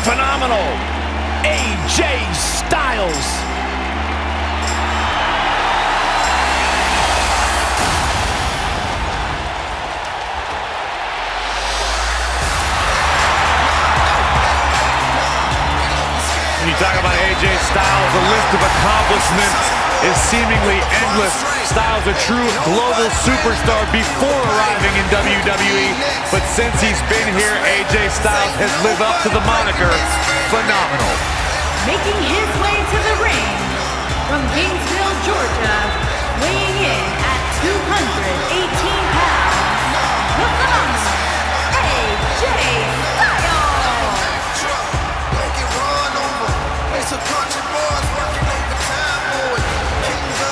phenomenal AJ Styles. When you talk about AJ Styles, the list of accomplishments is seemingly endless. Styles a true global superstar before arriving in WWE, but since he's been here, AJ Styles has lived up to the moniker Phenomenal. Making his way to the ring from Gainesville, Georgia, weighing in at 218 pounds, the phenomenal AJ Styles.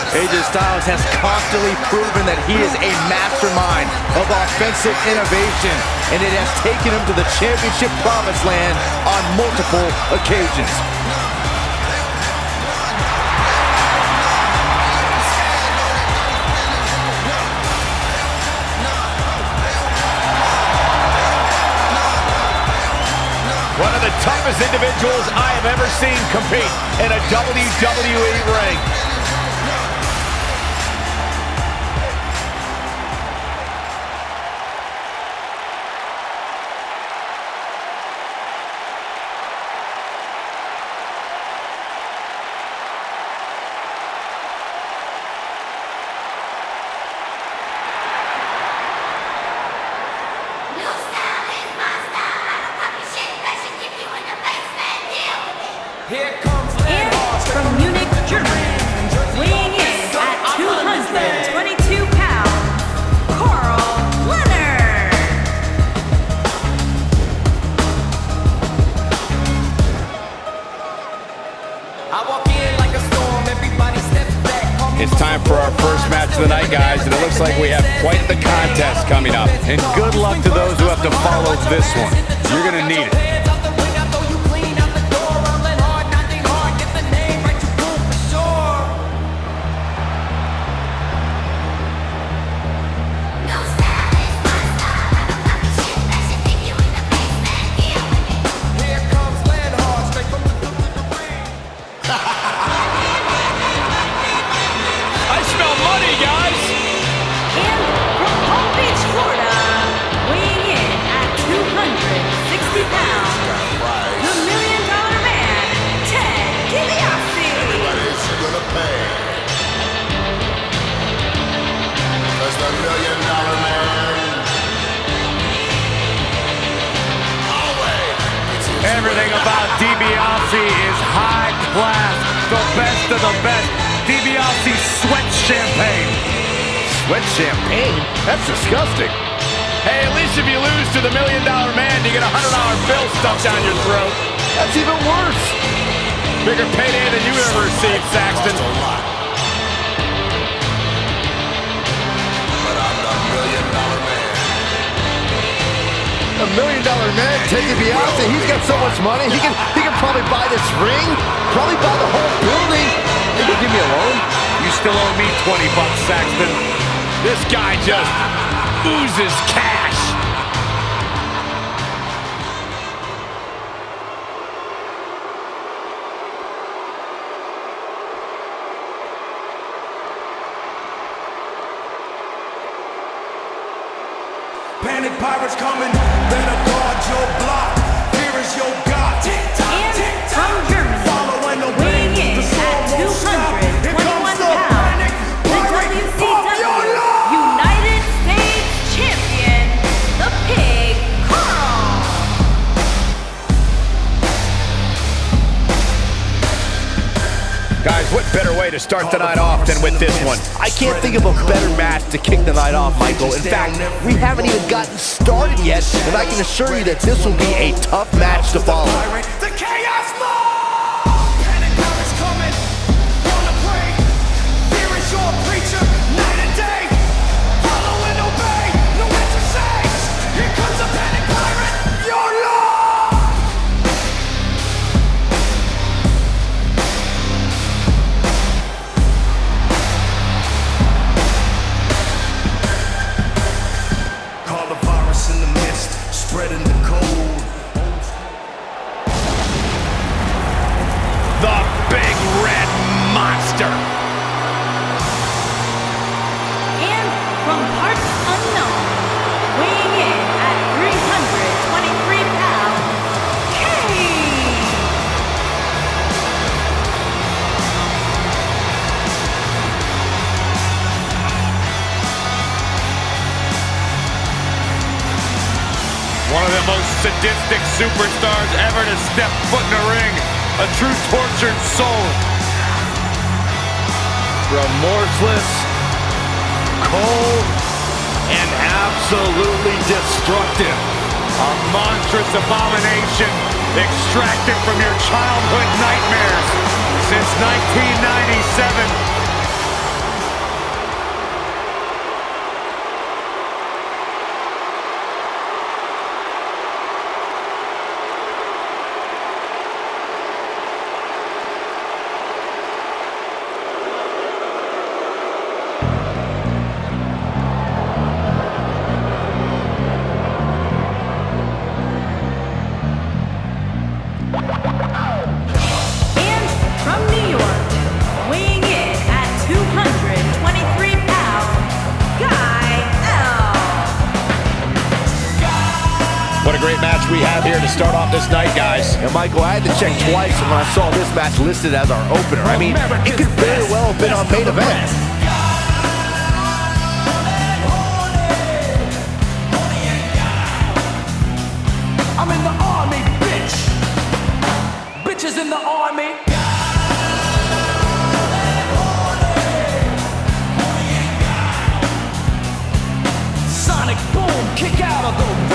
AJ Styles has constantly proven that he is a mastermind of offensive innovation, and it has taken him to the championship promised land on multiple occasions. One of the toughest individuals I have ever seen compete in a WWE ring. And from Munich, Germany, weighing in at 222 pounds, Karl Lennard. It's time for our first match of the night, guys, and it looks like we have quite the contest coming up. And good luck to those who have to follow this one. You're going to need it. Everything about DiBiase is high class, the best of the best. DiBiase sweats champagne. Sweat champagne? That's disgusting. Hey, at least if you lose to the $1 Million Man, you get a $100 bill stuffed down your throat. That's even worse. Bigger payday than you ever received, Saxton. $1 Million Man, Ted DiBiase, he's got so much money, he can probably buy this ring, probably buy the whole building. He can give me a loan. You still owe me $20, Saxton. This guy just oozes cash. Panic pirates coming, better guard your block. Here is your God. And from Germany, weighing in at 221 pounds, the WCW United States Champion, the Pig, Karl. Guys, what better way to start the night off than with this one? I can't think of a better match to kick the night off, Michael. In fact, we haven't even gotten started yet, and I can assure you that this will be a tough match to follow. The chaos mob! Panic pirates coming, gonna pray. Here is your preacher, night and day. Follow and obey, no exercise. Here comes a panic pirate, your Lord! Call the virus in the mist, spreading the cold. most sadistic superstars ever to step foot in a ring. A true tortured soul. Remorseless, cold, and absolutely destructive. A monstrous abomination extracted from your childhood nightmares since 1997. We have here to start off this night, guys. And Michael, I had to check twice when I saw this match listed as our opener. I mean, it could very well have been our main event. I'm in the army, bitch. Bitches in the army. Sonic boom, kick out of the room.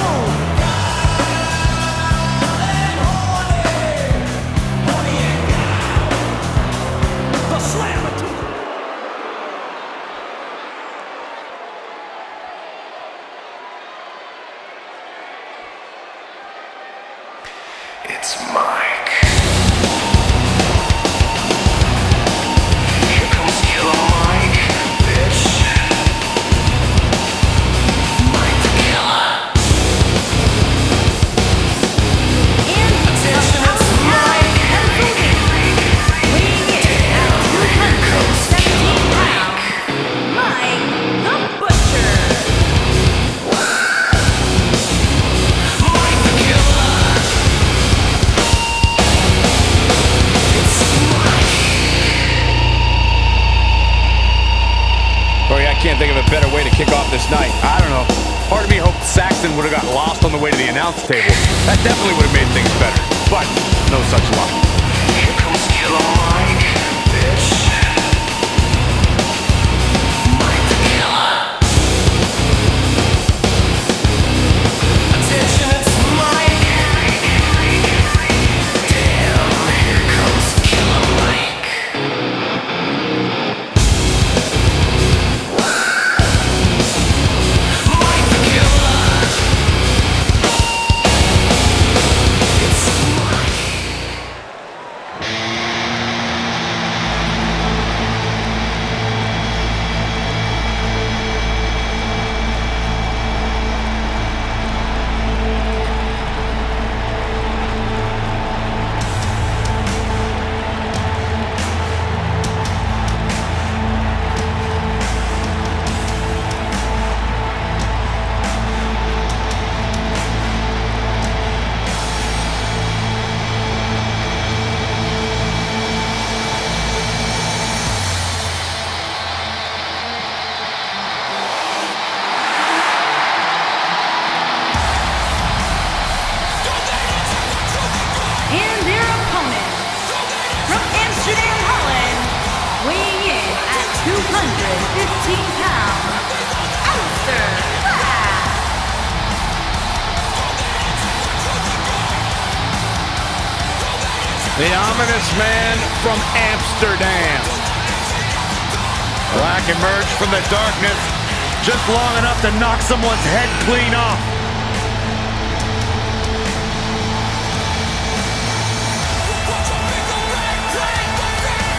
It's Mike. Here comes Killer Mike, bitch. Mike the Killer. Attention, it's Mike. Weighing in at 217 pounds, Mike the Butcher. Mike the Killer. Corey, I can't think of a better way to kick off this night. I don't know. Part of me hoped Saxton would have got lost on the way to the announce table. That definitely would have made things better. But no such luck. Here comes Killer Mike, bitch. Mike the Killer. Attention, it's Mike. Damn, here comes Killer Mike. Mike the Killer. It's Mike. And their opponent, from Amsterdam, Holland, weighing in at 215 pounds, Aleister Black. The ominous man from Amsterdam. Black emerged from the darkness just long enough to knock someone's head clean off.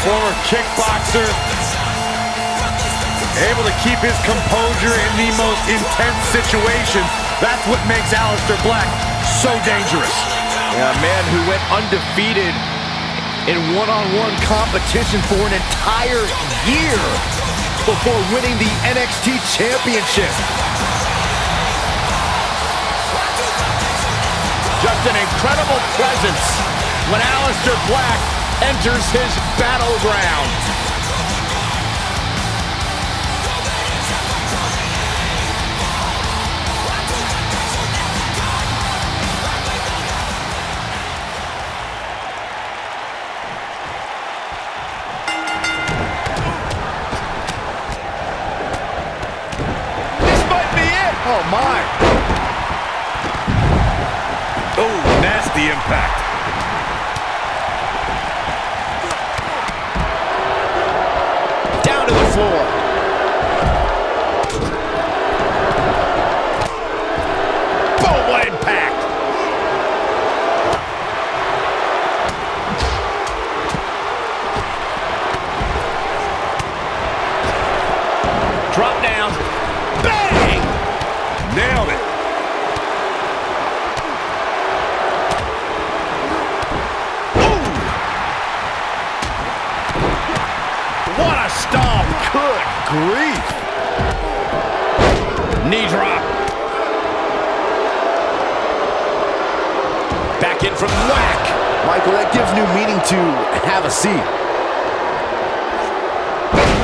Former kickboxer, able to keep his composure in the most intense situations. That's what makes Aleister Black so dangerous. Yeah, a man who went undefeated in one-on-one competition for an entire year before winning the NXT Championship. Just an incredible presence when Aleister Black enters his battleground. Oh, my. Oh, nasty impact. Down to the floor. Boom, what impact. Drop down. Bang! Nailed it. What a stomp! Good grief! Knee drop. Back in from whack. Michael, that gives new meaning to have a seat.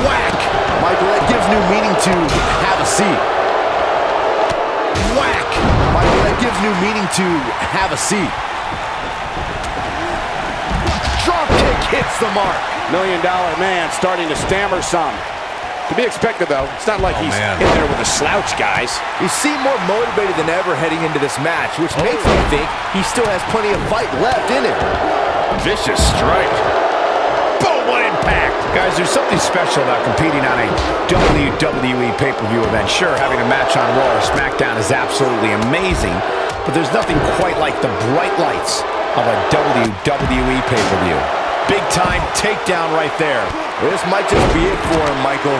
Whack. Michael, that gives new meaning to have a seat. Whack. Michael, that gives new meaning to have a seat. Drop kick hits the mark. $1 Million Man starting to stammer some. To be expected, though. It's not like he's in there with a slouch, guys. He seemed more motivated than ever heading into this match, which makes me think he still has plenty of fight left in him. Vicious strike. Boom, what impact. Guys, there's something special about competing on a WWE pay-per-view event. Sure, having a match on Raw or SmackDown is absolutely amazing, but there's nothing quite like the bright lights of a WWE pay-per-view. Big-time takedown right there. This might just be it for him, Michael.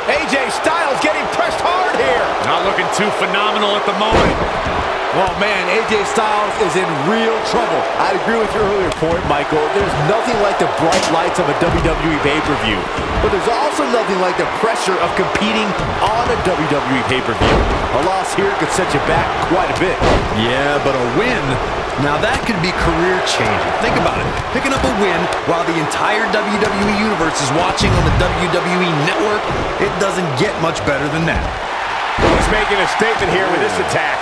AJ Styles getting pressed hard here. Not looking too phenomenal at the moment. Oh, man, AJ Styles is in real trouble. I'd agree with your earlier point, Michael. There's nothing like the bright lights of a WWE pay-per-view. But there's also nothing like the pressure of competing on a WWE pay-per-view. A loss here could set you back quite a bit. Yeah, but a win, now that could be career-changing. Think about it. Picking up a win while the entire WWE Universe is watching on the WWE Network, it doesn't get much better than that. He's making a statement here with this attack.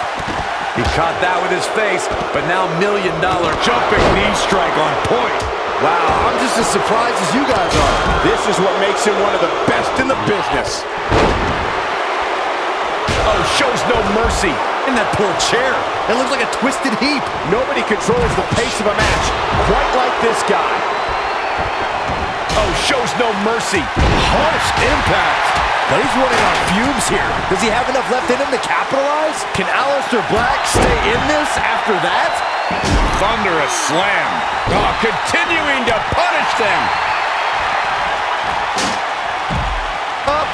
He caught that with his face, but now $1 million jumping knee strike on point. Wow, I'm just as surprised as you guys are. This is what makes him one of the best in the business. Oh, shows no mercy. In that poor chair, it looks like a twisted heap. Nobody controls the pace of a match quite like this guy. Oh, shows no mercy. Harsh impact. But he's running on fumes here. Does he have enough left in him to capitalize? Can Aleister Black stay in this after that? Thunderous slam. Oh, continuing to punish them. Up.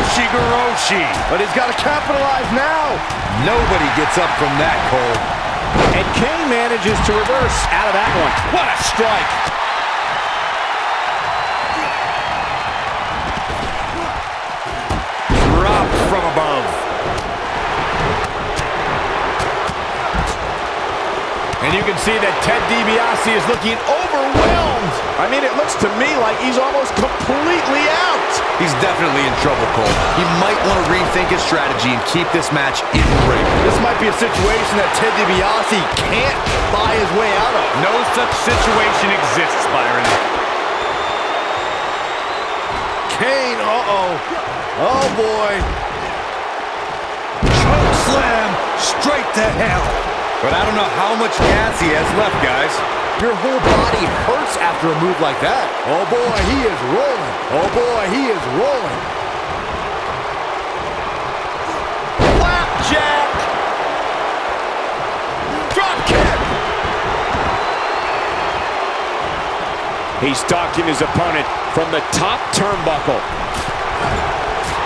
Ushigoroshi. But he's got to capitalize now. Nobody gets up from that, Cole. And Kane manages to reverse out of that one. What a strike. Dropped from above. And you can see that Ted DiBiase is looking overwhelmed. I mean, it looks to me like he's almost completely out. He's definitely in trouble, Cole. He might want to rethink his strategy and keep this match in the ring. This might be a situation that Ted DiBiase can't buy his way out of. No such situation exists, Byron. Kane, uh-oh. Oh, boy. Choke slam straight to hell. But I don't know how much gas he has left, guys. Your whole body hurts after a move like that. Oh, boy, he is rolling. Oh, boy, he is rolling. Flapjack. Drop kick. He's stalking his opponent from the top turnbuckle.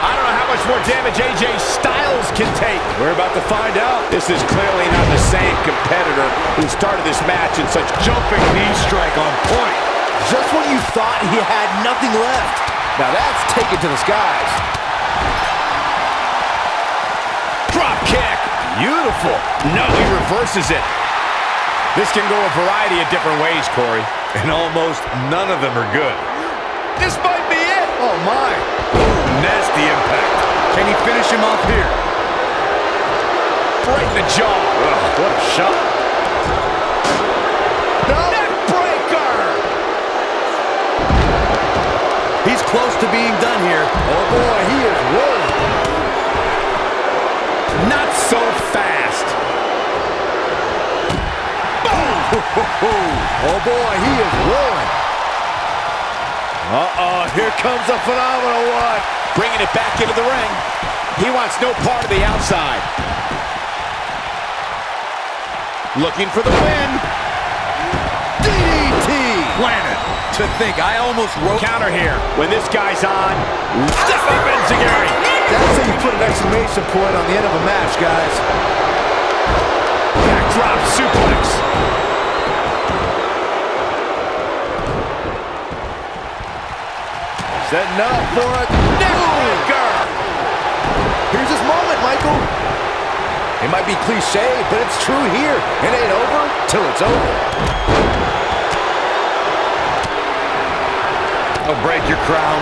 I don't know how much more damage AJ Styles can take. We're about to find out. This is clearly not the same competitor who started this match in such Jumping knee strike on point. just when you thought he had nothing left. Now that's taken to the skies. Drop kick. Beautiful. No, he reverses it. This can go a variety of different ways, Corey. And almost none of them are good. This might be it. Oh, my. Nasty impact. Can he finish him off here? Right in the jaw. Ugh, what a shot. No. Neck breaker. He's close to being done here. Oh boy, he is rolling. Not so fast. Oh boy, he is rolling. Uh-oh, here comes a phenomenal one. Bringing it back into the ring. He wants no part of the outside. Looking for the win. DDT. Planted. To think, I almost wrote... Counter here. When this guy's on, step up Enziguri. That's how you put an exclamation point on the end of a match, guys. Backdrop suplex. Setting up for a neckbreaker. Here's his moment, Michael. It might be cliche, but it's true here. It ain't over till it's over. Oh, break your crown.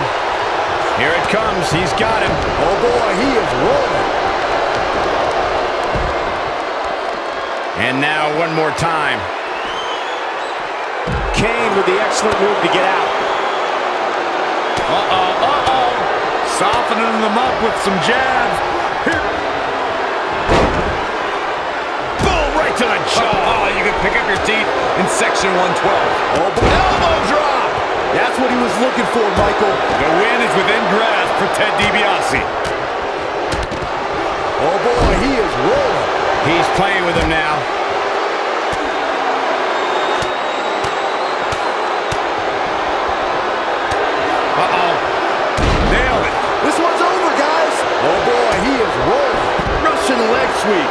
Here it comes. He's got him. Oh boy, he is rolling. And now one more time. Kane with the excellent move to get out. Softening them up with some jabs. Here. Boom, right to the jaw. Oh, you can pick up your teeth in section 112. Oh boy. Elbow drop. That's what he was looking for, Michael. The win is within grasp for DiBiase. Oh boy, he is rolling. He's playing with him now. Nailed it. This one's over, guys. Oh boy, he is rolling. Russian leg sweep.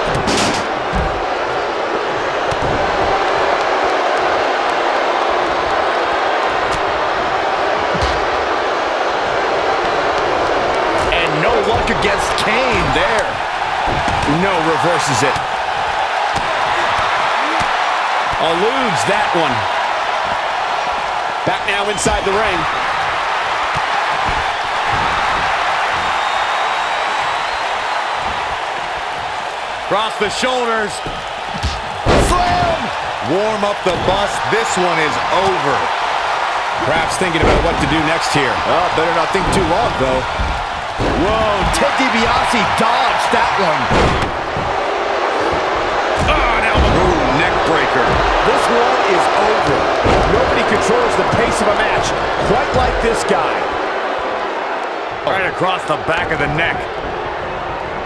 And no luck against Kane there. No, reverses it. Eludes that one. Back now inside the ring. Across the shoulders. Slam! Warm up the bus. This one is over. Perhaps thinking about what to do next here. Oh, better not think too long, though. Whoa, Ted DiBiase dodged that one. Oh, an elbow. Ooh, neck breaker. This one is over. Nobody controls the pace of a match quite like this guy. Right across the back of the neck.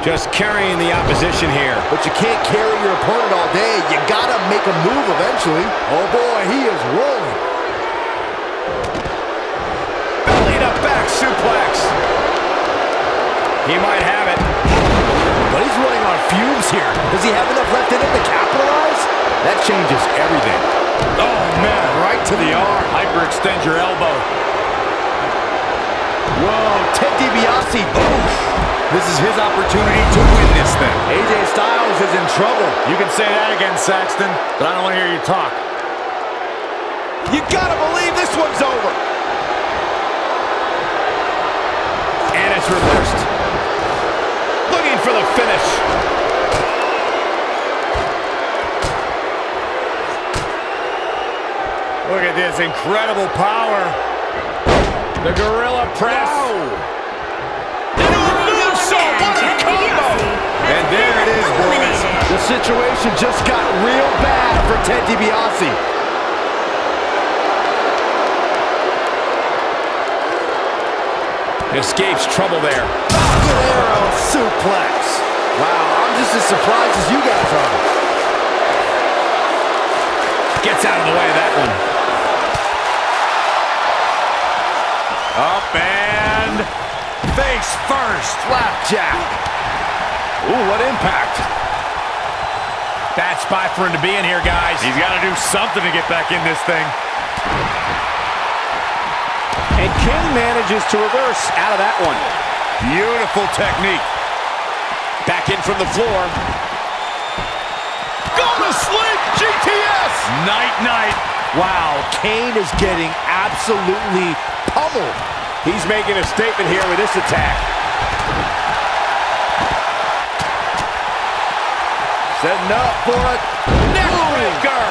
Just carrying the opposition here. But you can't carry your opponent all day. You gotta make a move eventually. Oh boy, he is rolling. Belly to back suplex. He might have it. But he's running on fumes here. Does he have enough left in him to capitalize? That changes everything. Oh, man, right to the arm. Hyperextend your elbow. Whoa, Ted DiBiase. Oof. This is his opportunity to win this thing. AJ Styles is in trouble. You can say that again, Saxton, but I don't want to hear you talk. You gotta believe this one's over. And it's reversed. Looking for the finish. Look at this incredible power. The gorilla press. And there it is, boys. The situation just got real bad for Ted DiBiase. Escapes trouble there. Arrow suplex. Wow, I'm just as surprised as you guys are. Gets out of the way of that one. Up and face first. Flapjack. Ooh, what impact. Bad spot for him to be in here, guys. He's got to do something to get back in this thing. And Kane manages to reverse out of that one. Beautiful technique. Back in from the floor. Go to sleep, GTS! Night-night. Wow, Kane is getting absolutely pummeled. He's making a statement here with this attack. Setting up for a neck breaker.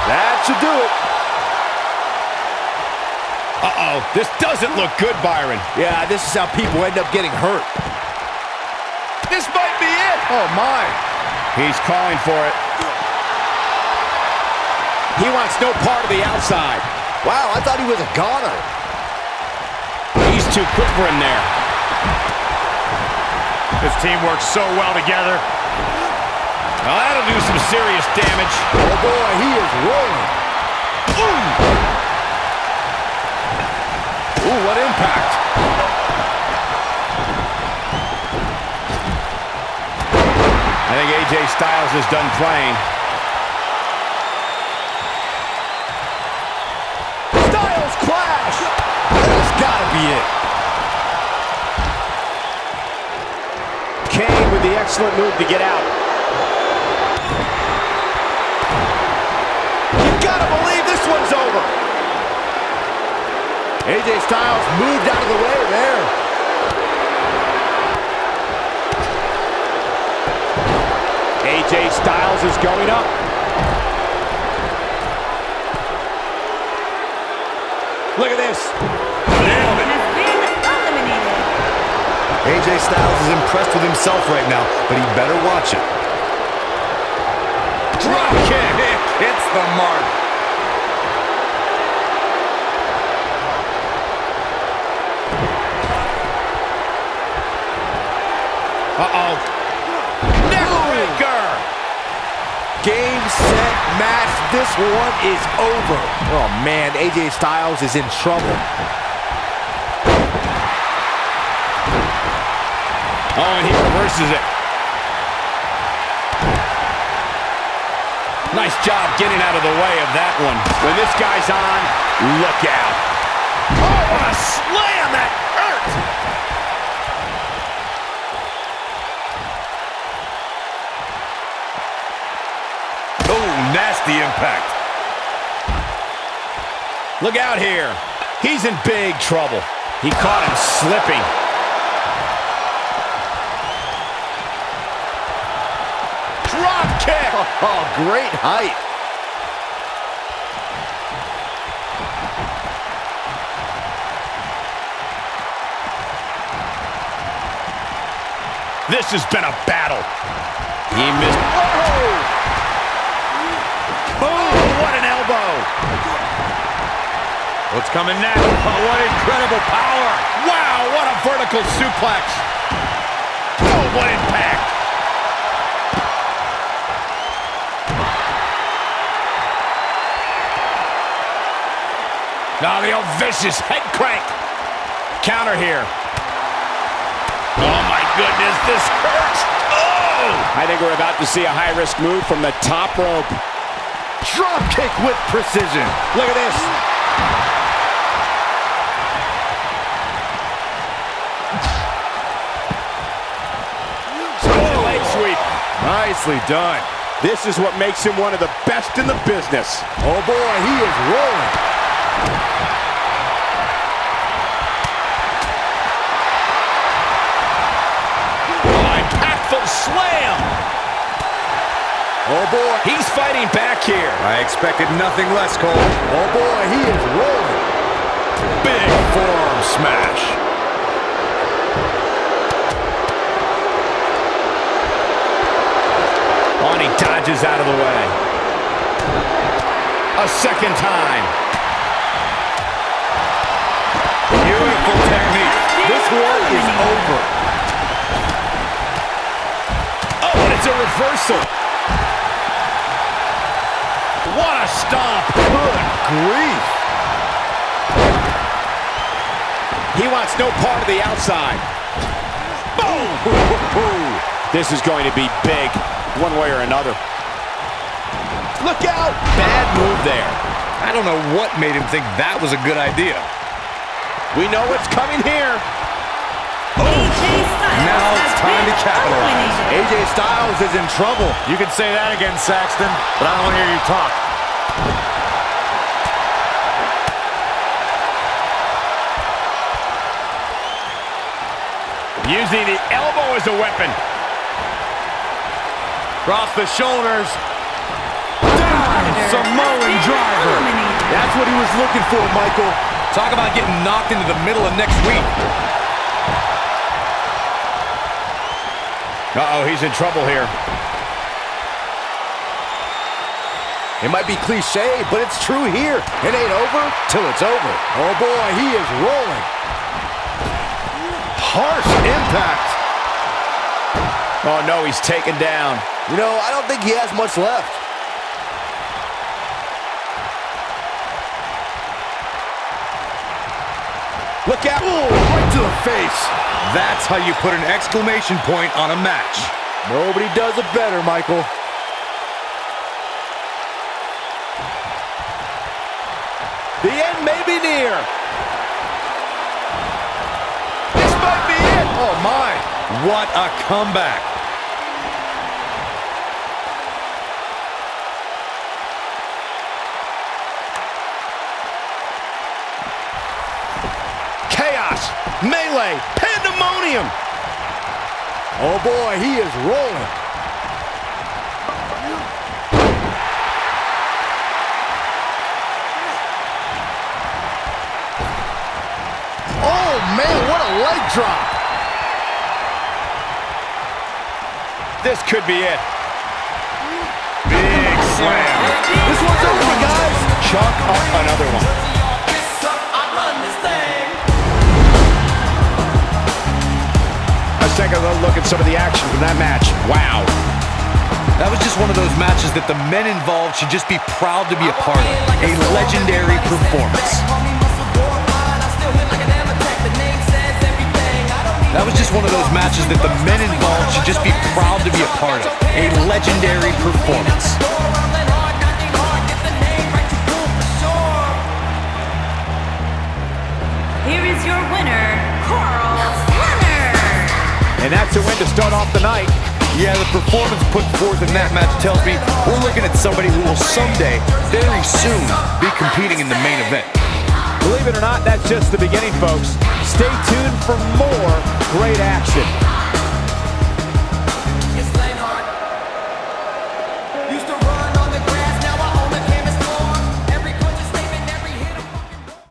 That should do it. Uh-oh, this doesn't look good, Byron. Yeah, this is how people end up getting hurt. This might be it. Oh, my. He's calling for it. He wants no part of the outside. Wow, I thought he was a goner. He's too quick for him there. This team works so well together. Now that'll do some serious damage. Oh, boy, he is rolling. Ooh, what impact. I think AJ Styles is done playing. Styles clash. That's gotta be it. Kane with the excellent move to get out. You gotta believe this one's over. AJ Styles moved out of the way there. AJ Styles is going up. Look at this. Nailed it. Has been eliminated. AJ Styles is impressed with himself right now, but he better watch it. Drop kick. Hits the mark. Uh-oh. Neckbreaker. Game, set, match. This one is over. Oh, man, AJ Styles is in trouble. Oh, and he reverses it. Nice job getting out of the way of that one. When this guy's on, look out. Oh, what a slam. That hurt. Oh, nasty impact. Look out here. He's in big trouble. He caught him slipping. Drop kick. Oh, great height. This has been a battle. He missed. Whoa! Boom! What an elbow. What's coming next? Oh, what incredible power. Wow, what a vertical suplex. Oh, what impact. Now the old vicious head crank. Counter here. Oh, my goodness, this hurts. Oh! I think we're about to see a high-risk move from the top rope. Drop kick with precision. Look at this. Oh, leg sweep. Nicely done. This is what makes him one of the best in the business. Oh, boy, he is rolling. Impactful slam. Oh, boy. He's fighting back here. I expected nothing less, Cole. Oh, boy, he is rolling. Big forearm smash. Oh, and he dodges out of the way. A second time. Beautiful technique. This one is over. Oh, and it's a reversal. What a stomp. Good grief. He wants no part of the outside. Boom! This is going to be big, one way or another. Look out! Bad move there. I don't know what made him think that was a good idea. We know what's coming here. AJ Styles Now it's has time to been capitalize. eliminated. AJ Styles is in trouble. You can say that again, Saxton, but I don't want to hear you talk. Using the elbow as a weapon. Cross the shoulders. Samoan Samoan driver. eliminated. That's what he was looking for, Michael. Talk about getting knocked into the middle of next week. Uh-oh, he's in trouble here. It might be cliche, but it's true here. It ain't over till it's over. Oh boy, he is rolling. Harsh impact. Oh no, he's taken down. You know, I don't think he has much left. Look out. Ooh, right to the face. That's how you put an exclamation point on a match. Nobody does it better, Michael. The end may be near. This might be it. Oh my, what a comeback. Chaos, melee, pandemonium. Oh boy, he is rolling. Oh man, what a leg drop. This could be it. Big slam. This one's over, guys. Chalk up another one. Let's take a look at some of the action from that match. Wow. That was just one of those matches that the men involved should just be proud to be a part of. A legendary performance. That was just one of those matches that the men involved should just be proud to be a part of. A legendary performance. Here is your winner, Karl Lennard. And that's a win to start off the night. Yeah, the performance put forth in that match tells me we're looking at somebody who will someday, very soon, be competing in the main event. Believe it or not, that's just the beginning, folks. Stay tuned for more great action.